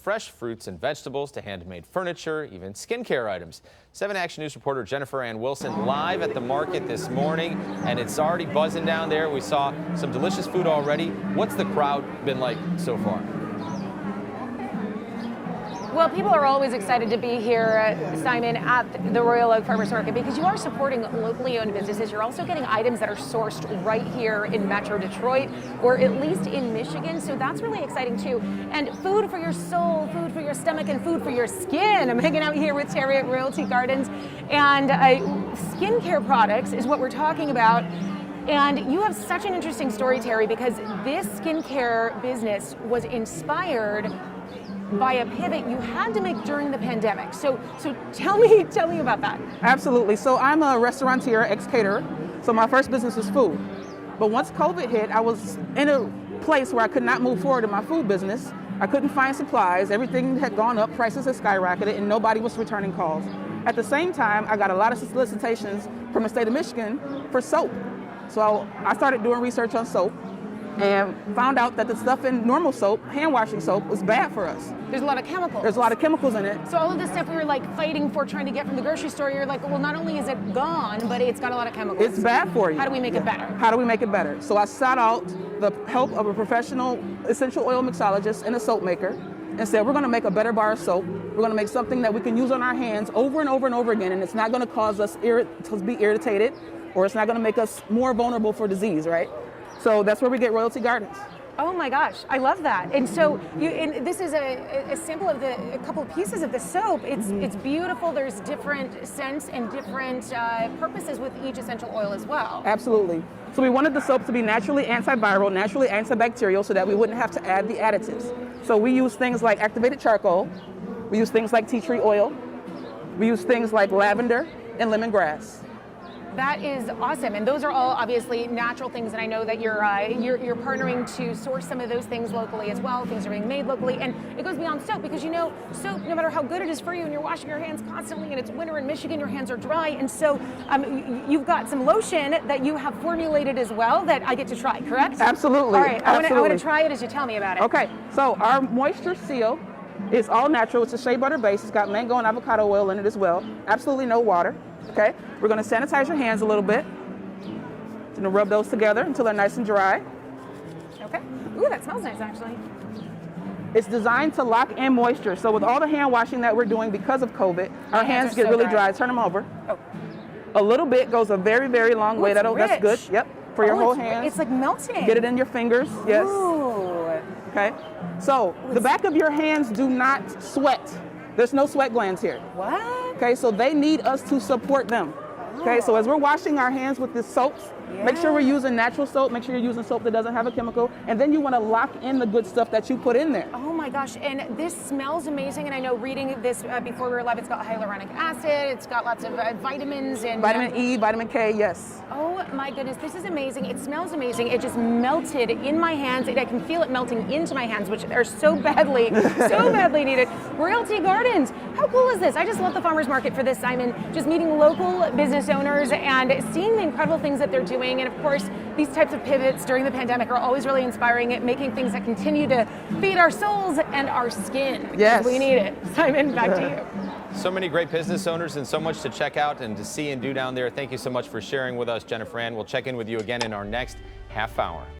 fresh fruits and vegetables to handmade furniture, even skincare items. 7 Action News reporter Jennifer Ann Wilson live at the market this morning, and it's already buzzing down there. We saw some delicious food already. What's the crowd been like so far? Well, people are always excited to be here, Simon, at the Royal Oak Farmers Market because you are supporting locally owned businesses. You're also getting items that are sourced right here in Metro Detroit, or at least in Michigan. So that's really exciting too. And food for your soul, food for your stomach, and food for your skin. I'm hanging out here with Terry at Royalty Gardens, and skincare products is what we're talking about. And you have such an interesting story, Terry, because this skincare business was inspired by a pivot you had to make during the pandemic. So tell me about that. Absolutely. So I'm a restaurateur, ex-caterer. So my first business was food. But once COVID hit, I was in a place where I could not move forward in my food business. I couldn't find supplies. Everything had gone up, prices had skyrocketed, and nobody was returning calls. At the same time, I got a lot of solicitations from the state of Michigan for soap. So I started doing research on soap and found out that the stuff in normal soap, hand washing soap, was bad for us. There's a lot of chemicals. There's a lot of chemicals in it. So all of the stuff we were like fighting for, trying to get from the grocery store, you're like, well, not only is it gone, but it's got a lot of chemicals. It's bad for you. How do we make it better? How do we make it better? So I sought out the help of a professional essential oil mixologist and a soap maker and said, we're gonna make a better bar of soap. We're gonna make something that we can use on our hands over and over and over again, and it's not gonna cause us to be irritated, or it's not gonna make us more vulnerable for disease, right? So that's where we get Royalty Gardens. Oh my gosh, I love that. And so this is a sample of a couple of pieces of the soap. It's beautiful. There's different scents and different purposes with each essential oil as well. Absolutely. So we wanted the soap to be naturally antiviral, naturally antibacterial, so that we wouldn't have to add the additives. So we use things like activated charcoal. We use things like tea tree oil. We use things like lavender and lemongrass. That is awesome, and those are all obviously natural things, and I know that you're partnering to source some of those things locally as well. Things are being made locally, and it goes beyond soap because you know soap, no matter how good it is for you, and you're washing your hands constantly, and it's winter in Michigan, your hands are dry, and so you've got some lotion that you have formulated as well that I get to try, correct? Absolutely. All right, I want to try it as you tell me about it. Okay, so our moisture seal is all natural. It's a shea butter base. It's got mango and avocado oil in it as well. Absolutely no water. Okay, we're going to sanitize your hands a little bit. Going to rub those together until they're nice and dry. Okay. Ooh, that smells nice actually. It's designed to lock in moisture. So with all the hand washing that we're doing because of COVID, our hands get so really dry. Turn them over. Oh. A little bit goes a very, very long way. That's good. Yep. For your whole hands. It's like melting. Get it in your fingers. Yes. Ooh. Okay. So the back of your hands do not sweat. There's no sweat glands here. What? Okay, so they need us to support them. Okay, so as we're washing our hands with this soaps, make sure we're using natural soap, make sure you're using soap that doesn't have a chemical, and then you want to lock in the good stuff that you put in there. Oh my gosh, and this smells amazing, and I know reading this before we were live, it's got hyaluronic acid, it's got lots of vitamins and... Vitamin E, vitamin K, yes. Oh my goodness, this is amazing. It smells amazing. It just melted in my hands. I can feel it melting into my hands, which are so badly needed. Royalty Gardens, how cool is this? I just love the farmers market for this, Simon. Just meeting local business owners and seeing the incredible things that they're doing. And of course, these types of pivots during the pandemic are always really inspiring, making things that continue to feed our souls and our skin. Yes. We need it. Simon, back to you. So many great business owners and so much to check out and to see and do down there. Thank you so much for sharing with us, Jennifer Ann. We'll check in with you again in our next half hour.